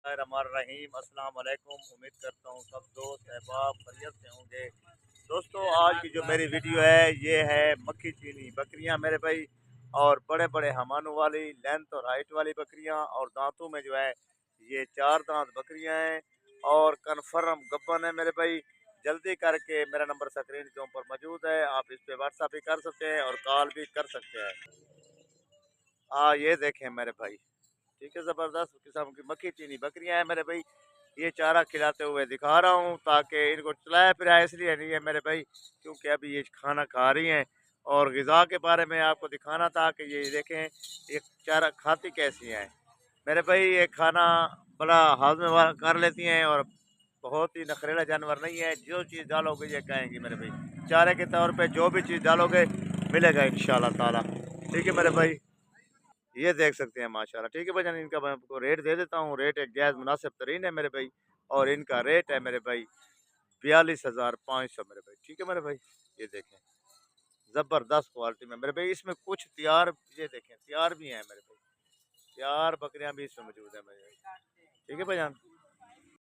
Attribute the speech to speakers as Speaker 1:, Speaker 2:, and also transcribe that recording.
Speaker 1: रहीम अस्सलाम वालेकुम। उम्मीद करता हूँ सब दोस्त अहबाब खैरियत से होंगे। दोस्तों आज की जो मेरी वीडियो है ये है मक्खी चीनी बकरियां मेरे भाई, और बड़े बड़े हमानों वाली लेंथ और हाइट वाली बकरियां, और दांतों में जो है ये 4 दांत बकरियां हैं और कन्फर्म गब्बन है मेरे भाई। जल्दी करके मेरा नंबर स्क्रीन के ऊपर मौजूद है, आप इस पे व्हाट्सअप भी कर सकते हैं और कॉल भी कर सकते हैं। ये देखें मेरे भाई, ठीक है, ज़बरदस्त किस्म की मक्खी चीनी बकरियां हैं मेरे भाई। ये चारा खिलाते हुए दिखा रहा हूँ ताकि इनको चलाया फिराया इसलिए नहीं है मेरे भाई क्योंकि अभी ये खाना खा रही हैं, और ग़िज़ा के बारे में आपको दिखाना था कि ये देखें ये चारा खाती कैसी हैं मेरे भाई। ये खाना बड़ा हाज़मे वाला कर लेती हैं और बहुत ही नखरेला जानवर नहीं है। जो चीज़ डालोगे ये खाएंगी मेरे भाई, चारे के तौर पे जो भी चीज़ डालोगे मिलेगा इंशाल्लाह ताला। ठीक है मेरे भाई, ये देख सकते हैं माशाल्लाह। ठीक है भाईजान, इनका मैं आपको रेट दे देता हूँ। रेट एक जायज़ मुनासिब तरीन है मेरे भाई, और इनका रेट है मेरे भाई 42,500 मेरे भाई। ठीक है मेरे भाई, ये देखें ज़बरदस्त क्वालिटी में मेरे भाई। इसमें कुछ तैयार, ये देखें तैयार भी हैं मेरे भाई, तैयार बकरियां भी इसमें मौजूद है मेरे भाई। ठीक है भाईजान।